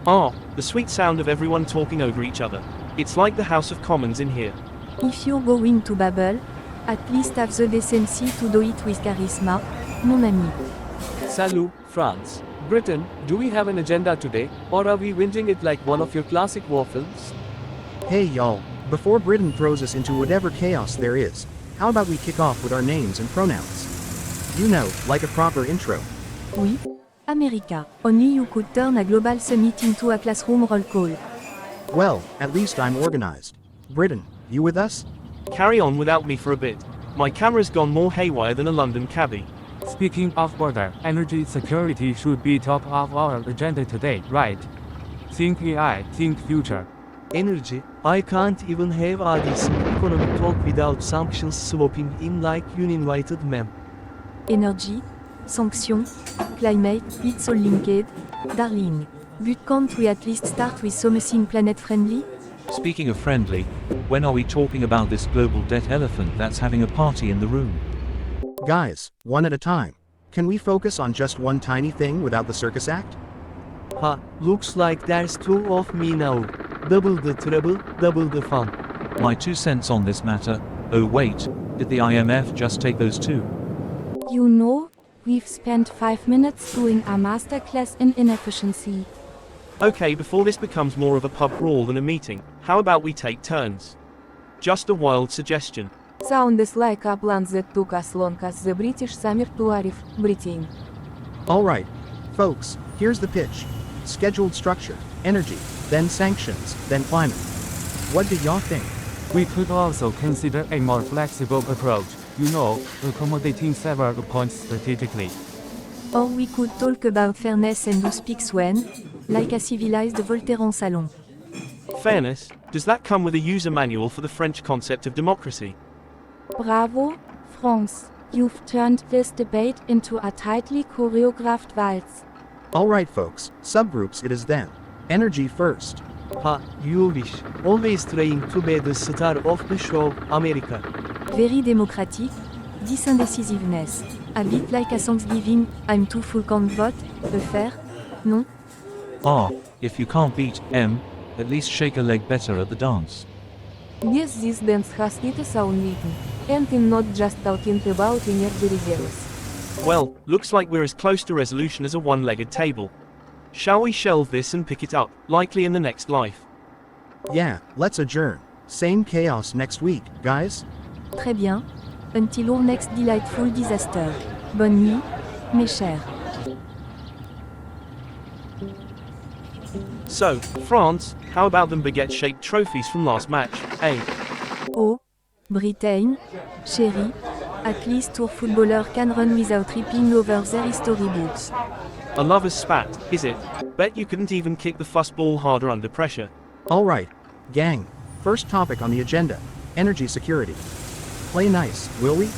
Ah, the sweet sound of everyone talking over each other. It's like the House of Commons in here. If you're going to babble, at least have the decency to do it with charisma, mon ami. Salut, France. Britain, do we have an agenda today, or are we whinging it like one of your classic war films? Hey y'all, before Britain throws us into whatever chaos there is, how about we kick off with our names and pronouns? You know, like a proper intro. Oui, America. Only you could turn a global summit into a classroom roll call. Well, at least I'm organized. Britain, you with us? Carry on without me for a bit. My camera's gone more haywire than a London cabbie. Speaking of border, energy security should be top of our agenda today, right? Think AI, think future. Energy, I can't even have a decent economic talk without sanctions swooping in like uninvited ma'am. Energy, sanctions, climate, it's all linked, darling. But can't we at least start with something planet-friendly? Speaking of friendly, when are we talking about this global debt elephant that's having a party in the room? Guys, one at a time. Can we focus on just one tiny thing without the circus act? Ha, looks like there's two of me now. Double the trouble, double the fun. My 2 cents on this matter. Oh wait, did the IMF just take those too? You know, we've spent 5 minutes doing a masterclass in inefficiency. Okay, before this becomes more of a pub brawl than a meeting, how about we take turns? Just a wild suggestion. Sounds like a plan that took as long as the British summer to arrive, Britain. Alright, folks, here's the pitch. Scheduled structure, energy, then sanctions, then climate. What do y'all think? We could also consider a more flexible approach, accommodating several points strategically. Or we could talk about fairness and who speaks when, like a civilized Voltairean salon. Fairness, does that come with a user manual for the French concept of democracy? Bravo, France. You've turned this debate into a tightly choreographed waltz. Alright folks, subgroups it is then. Energy first. Ha, you wish. Always trying to be the star of the show, America. Very democratic, this indecisiveness. A bit like a Thanksgiving, I'm too full can't vote, fair? Non? Ah, if you can't beat M, at least shake a leg better at the dance. Yes, this dance has its own rhythm. And I'm not just talking about energy reserves. Well, looks like we're as close to resolution as a one-legged table. Shall we shelve this and pick it up, likely in the next life? Yeah, let's adjourn. Same chaos next week, guys. Très bien. Until our next delightful disaster. Bonne nuit, mes chers. So, France, how about them baguette-shaped trophies from last match, eh? Oh, Britain, chérie, at least our footballer can run without tripping over their history books. A lover's spat, is it? Bet you couldn't even kick the fussball harder under pressure. Alright, gang. First topic on the agenda, energy security. Play nice, will we?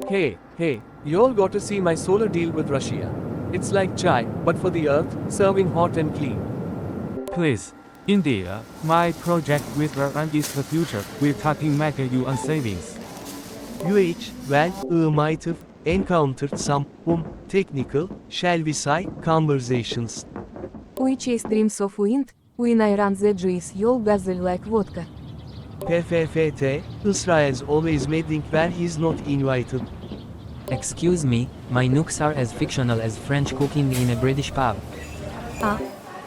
Hey, you all got to see my solar deal with Russia. It's like chai, but for the earth, serving hot and clean. Please, India, my project with Iran is the future. We're cutting mega yuan savings. We might have encountered some technical, shall we say, conversations. We chase dreams of wind, when I run the juice you'll guzzle like vodka. PFFT, Israel's always meddling where he's not invited. Excuse me, my nukes are as fictional as French cooking in a British pub. Ah,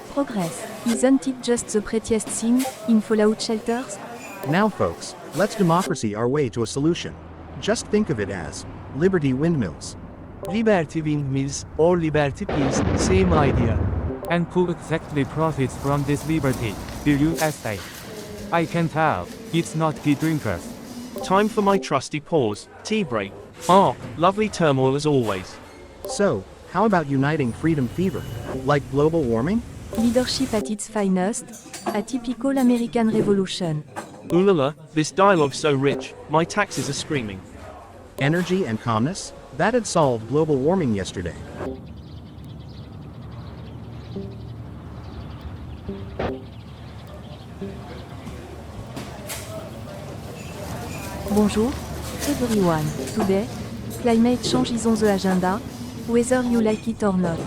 progress. Isn't it just the prettiest thing, in Fallout shelters? Now folks, let's democracy our way to a solution. Just think of it as Liberty windmills. Liberty windmills, or Liberty pills, same idea. And who exactly profits from this liberty? The USA. I can tell, it's not tea drinkers. Time for my trusty pause, tea break. Ah, lovely turmoil as always. So, how about uniting freedom fever? Like global warming? Leadership at its finest, a typical American revolution. Ooh la la, this dialogue's so rich, my taxes are screaming. Energy and calmness? That had solved global warming yesterday. Bonjour, everyone. Today, climate change is on the agenda, whether you like it or not.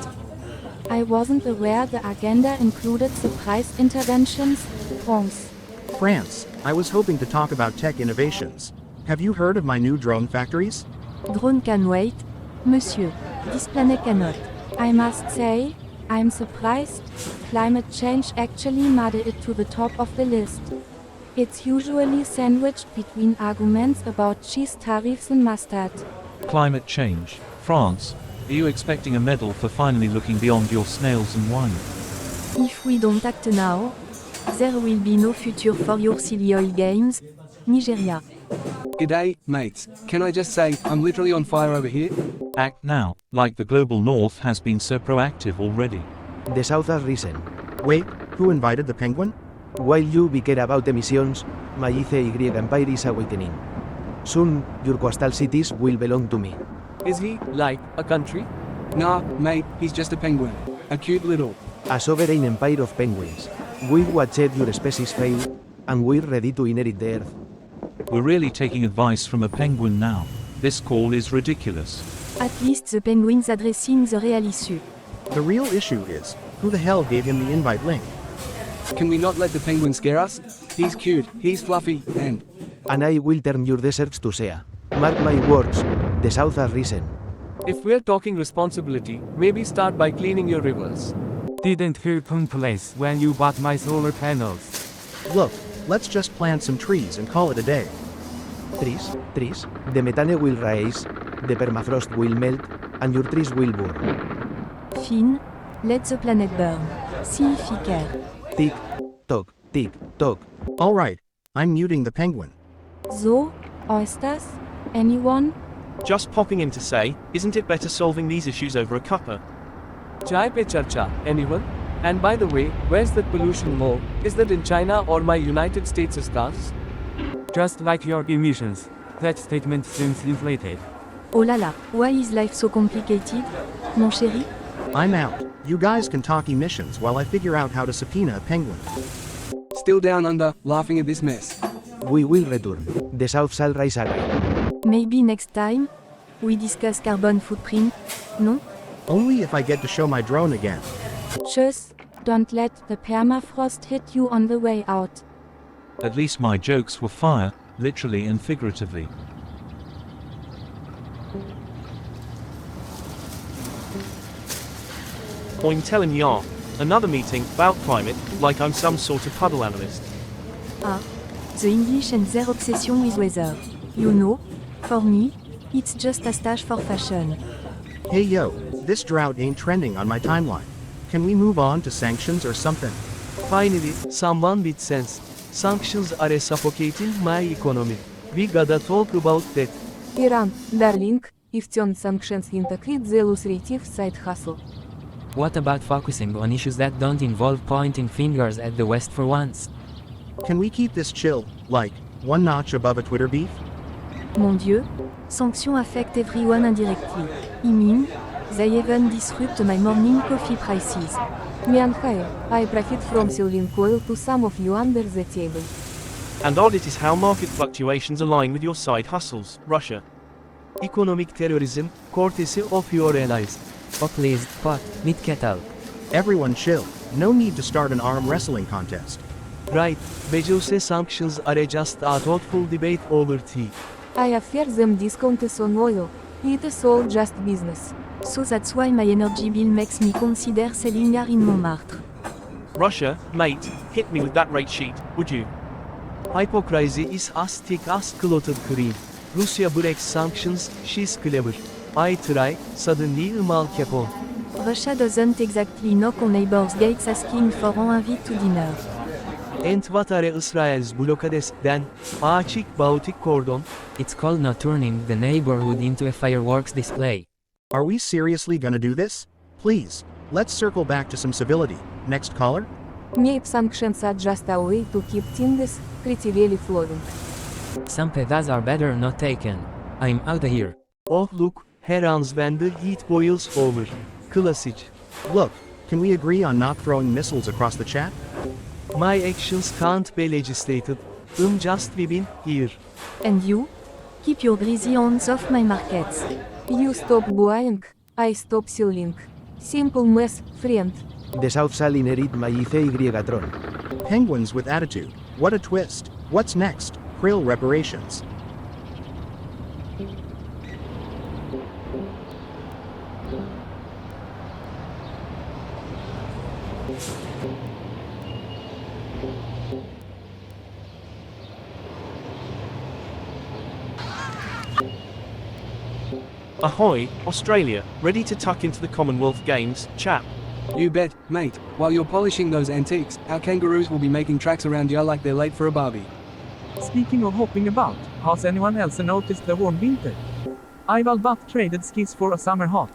I wasn't aware the agenda included surprise interventions. France. France, I was hoping to talk about tech innovations. Have you heard of my new drone factories? Drone can wait. Monsieur, this planet cannot. I must say, I'm surprised. Climate change actually made it to the top of the list. It's usually sandwiched between arguments about cheese tariffs and mustard. Climate change. France, are you expecting a medal for finally looking beyond your snails and wine? If we don't act now, there will be no future for your silly oil games. Nigeria. G'day, mates. Can I just say, I'm literally on fire over here? Act now, like the global north has been so proactive already. The South has risen. Wait, who invited the penguin? While you be care about emissions, my ECY empire is awakening. Soon, your coastal cities will belong to me. Is he, like, a country? Nah, mate, he's just a penguin. A cute little. A sovereign empire of penguins. We watched your species fail, and we're ready to inherit the earth. We're really taking advice from a penguin now. This call is ridiculous. At least the penguins addressing the real issue. The real issue is, who the hell gave him the invite link? Can we not let the penguin scare us? He's cute, he's fluffy, and I will turn your deserts to sea. Mark my words, the South has risen. If we're talking responsibility, maybe start by cleaning your rivers. Didn't help in place when you bought my solar panels. Look, let's just plant some trees and call it a day. Trees, the methane will rise, the permafrost will melt, and your trees will burn. Fine, let the planet burn. See if he care. Tick, tock. Alright, I'm muting the penguin. So, oysters? Anyone? Just popping in to say, isn't it better solving these issues over a cuppa? Chai pe charcha, anyone? And by the way, where's that pollution more? Is that in China or my United States' cars? Just like your emissions. That statement seems inflated. Oh la la, why is life so complicated? Mon chéri? I'm out. You guys can talk emissions while I figure out how to subpoena a penguin. still down under, laughing at this mess. We will return. The South shall rise again. Maybe next time? We discuss carbon footprint? No? Only if I get to show my drone again. Tschüss, don't let the permafrost hit you on the way out. At least my jokes were fire, literally and figuratively. I'm telling ya, another meeting about climate, like I'm some sort of puddle analyst. Ah, the English and their obsession with weather. You know, for me, it's just a stage for fashion. Hey yo, this drought ain't trending on my timeline. Can we move on to sanctions or something? Finally, someone with sense. Sanctions are suffocating my economy. We gotta talk about that. Iran, darling, if on sanctions interpret the lucrative side hustle. What about focusing on issues that don't involve pointing fingers at the West for once? Can we keep this chill, like, one notch above a Twitter beef? Mon Dieu, sanctions affect everyone indirectly. I mean, they even disrupt my morning coffee prices. Meanwhile, I profit from selling oil to some of you under the table. And odd it is how market fluctuations align with your side hustles, Russia. Economic terrorism, courtesy of your allies. Oh please, pot, meet kettle. Everyone chill. No need to start an arm wrestling contest. Right, Bezos's sanctions are just a thoughtful debate over tea. I offer them discounts on oil. It's all just business. So that's why my energy bill makes me consider selling her in Montmartre. Russia, mate, hit me with that rate sheet, would you? Hypocrisy is as thick as clotted cream. Russia breaks sanctions, she's clever. I try, suddenly mal capone. Russia doesn't exactly knock on neighbors' gates asking for an invite to dinner. And what are Israel's blockades then? Açık Baltic cordon. It's called not turning the neighborhood into a fireworks display. Are we seriously gonna do this? Please, let's circle back to some civility. Next caller? Maybe sanctions are just a way to keep things pretty really flowing. Some paths are better not taken. I'm out of here. Oh look, her hands when the heat boils over. Classic. Look, can we agree on not throwing missiles across the chat? My actions can't be legislated. I'm just living here. And you? Keep your greasy hands off my markets. You stop buying, I stop selling. Simple mes, friend. The South Sally Nerit Maice y Tron. Penguins with attitude. What a twist. What's next? Krill reparations. Ahoy, Australia, ready to tuck into the Commonwealth Games, chap. You bet, mate. While you're polishing those antiques, our kangaroos will be making tracks around you like they're late for a barbie. Speaking of hopping about, has anyone else noticed the warm winter? I've all but traded skis for a summer hot.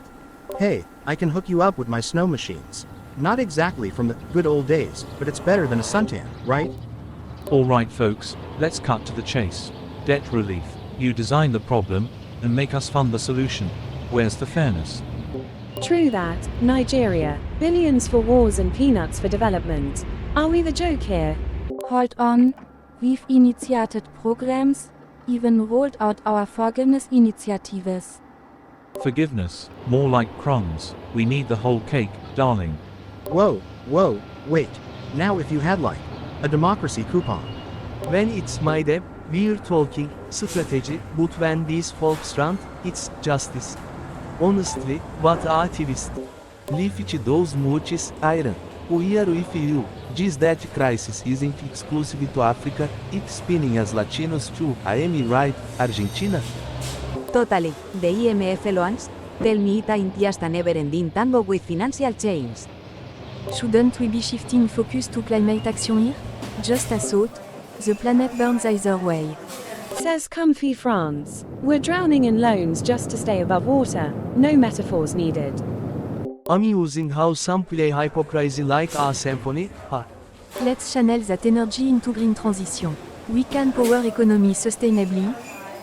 Hey, I can hook you up with my snow machines. Not exactly from the good old days, but it's better than a suntan, right? Alright folks, let's cut to the chase. Debt relief. You design the problem, and make us fund the solution. Where's the fairness? True that, Nigeria. Billions for wars and peanuts for development. Are we the joke here? Hold on. We've initiated programs, even rolled out our forgiveness initiatives. Forgiveness, more like crumbs. We need the whole cake, darling. Whoa, wait. Now if you had like a democracy coupon. When it's my debt, we're talking strategy, but when these folks run, it's justice. Honestly, what a twist. Lift those muches, Iran. We are with you. This debt crisis isn't exclusive to Africa, it's spinning as Latinos too. I am right, Argentina? Totally. The IMF loans? Tell me it ain't just a never-ending tango with financial chains. Shouldn't we be shifting focus to climate action here? Just a thought. The planet burns either way. Says comfy France. We're drowning in loans just to stay above water. No metaphors needed. Amusing how some play hypocrisy like our symphony, ha. Let's channel that energy into green transition. We can power economy sustainably,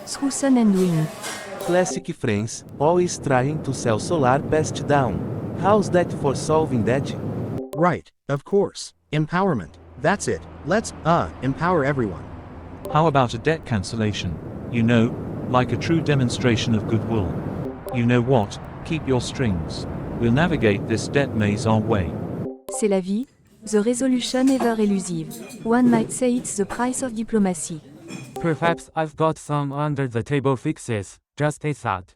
through sun and wind. Classic France, always trying to sell solar past down. How's that for solving that? Right, of course. Empowerment. That's it. Let's, empower everyone. How about a debt cancellation? You know, like a true demonstration of goodwill. You know what? Keep your strings. We'll navigate this debt maze our way. C'est la vie, the resolution ever elusive. One might say it's the price of diplomacy. Perhaps I've got some under-the-table fixes, just a thought.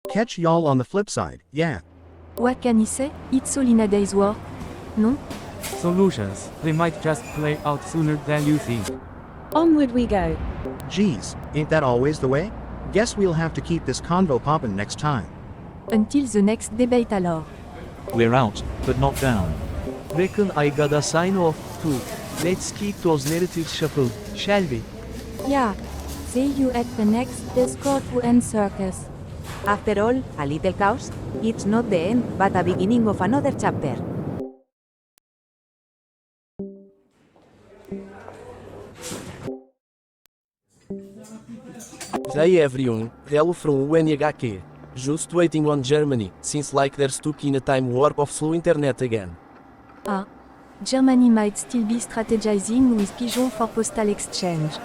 Catch y'all on the flip side, yeah. What can he say? It's all in a day's work. No? Solutions, they might just play out sooner than you think. Onward we go. Geez, ain't that always the way? Guess we'll have to keep this convo poppin' next time. Until the next debate alors. We're out, but not down. Reckon I gotta sign off, too. Let's keep those narratives shuffled, shall we? Yeah. See you at the next Discord UN circus. After all, a little chaos? It's not the end, but a beginning of another chapter. Hey everyone, hello from UNHK. Just waiting on Germany, since like they're stuck in a time warp of slow internet again. Ah. Germany might still be strategizing with Pigeon for postal exchange.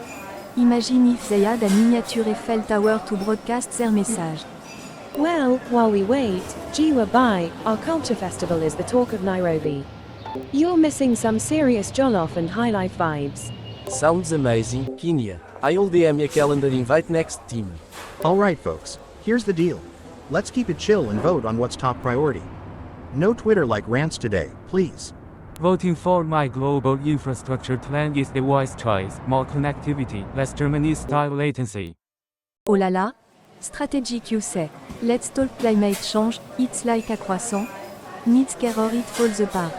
Imagine if they had a miniature Eiffel Tower to broadcast their message. Well, while we wait, Jiwa Bai, our culture festival is the talk of Nairobi. You're missing some serious jollof and high life vibes. Sounds amazing, Kenya. I'll DM a calendar invite next team. Alright folks, here's the deal. Let's keep it chill and vote on what's top priority. No Twitter like rants today, please. Voting for my global infrastructure plan is a wise choice. More connectivity, less Germany-style latency. Oh là là. Strategic you say. Let's talk climate change, it's like a croissant. Needs care or it falls apart.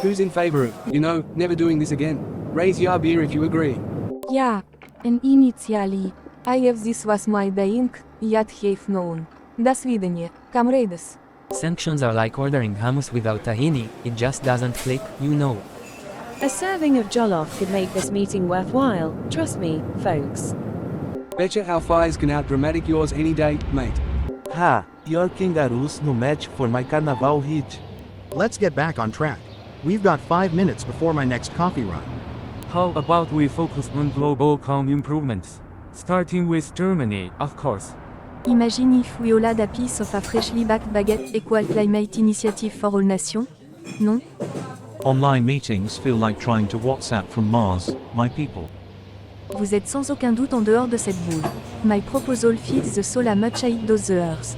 Who's in favor of, never doing this again? Raise your beer if you agree. Yeah. And initially, this was my dying, yet have known. Das видание, comrades. Sanctions are like ordering hummus without tahini, it just doesn't click, you know. A serving of jollof could make this meeting worthwhile, trust me, folks. Betcha our fires can out-dramatic yours any day, mate. Ha, your kangaroos no match for my carnival hit. Let's get back on track. We've got 5 minutes before my next coffee run. How about we focus on global calm improvements? Starting with Germany, of course. Imagine if we all had a piece of a freshly backed baguette equal climate initiative for all nations? Non? Online meetings feel like trying to WhatsApp from Mars, my people. Vous êtes sans aucun doute en dehors de cette boule. My proposal fits the soul as much as it does the earth.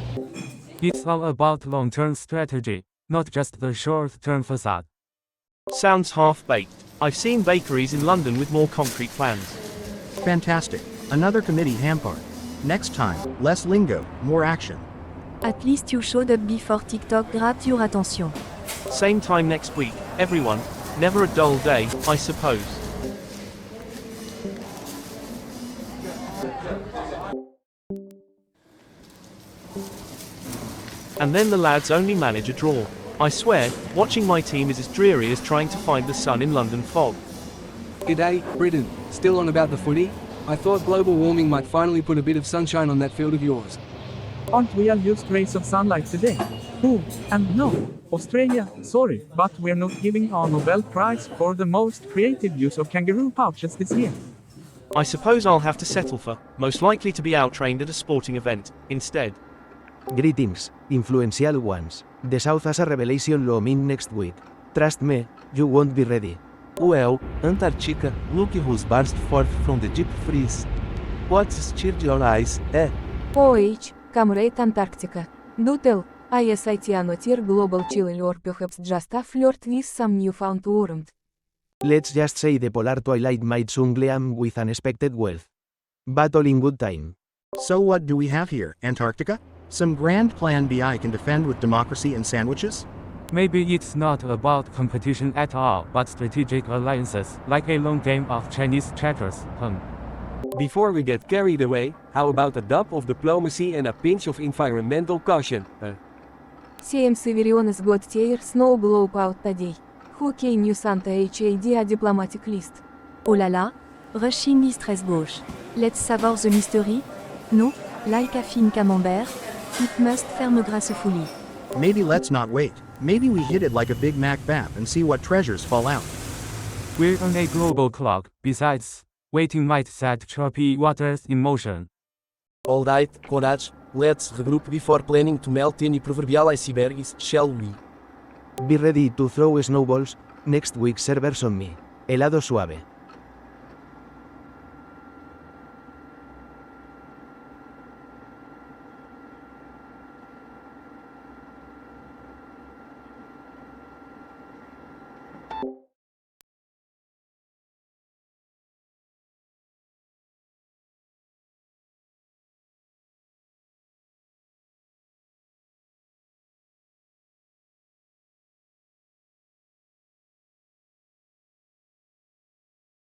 It's all about long-term strategy, not just the short-term facade. Sounds half-baked. I've seen bakeries in London with more concrete plans. Fantastic. Another committee hampered. Next time, less lingo, more action. At least you showed up before TikTok grabbed your attention. Same time next week, everyone. Never a dull day, I suppose. And then the lads only manage a draw. I swear, watching my team is as dreary as trying to find the sun in London fog. G'day, Britain. Still on about the footy? I thought global warming might finally put a bit of sunshine on that field of yours. Aren't we all used rays of sunlight today? Oh, and no, Australia, sorry, but we're not giving our Nobel Prize for the most creative use of kangaroo pouches this year. I suppose I'll have to settle for, most likely to be out-trained at a sporting event, instead. Greetings, influential ones. The South has a revelation law mean next week. Trust me, you won't be ready. Well, Antarctica, look who's burst forth from the deep freeze. What stirred your eyes, eh? OH, Comrade Antarctica. Do tell, ISIT annotator global chilling or perhaps just a flirt with some newfound warmth. Let's just say the polar twilight might soon gleam with unexpected wealth. But all in good time. So what do we have here, Antarctica? Some grand plan B I can defend with democracy and sandwiches? Maybe it's not about competition at all, but strategic alliances, like a long game of Chinese checkers. Before we get carried away, how about a dab of diplomacy and a pinch of environmental caution? CM Severion's got their snow globe out today. Who can you Santa HAD a diplomatic list? Oh là là, rushing is très gauche. Let's savor the mystery? No, like a fine camembert, it must ferme gracefully. Maybe let's not wait. Maybe we hit it like a Big Mac bap and see what treasures fall out. We're on a global clock. Besides, waiting might set choppy waters in motion. Alright, Courage, let's regroup before planning to melt any proverbial icebergs, shall we? Be ready to throw snowballs, next week servers on me. Helado suave.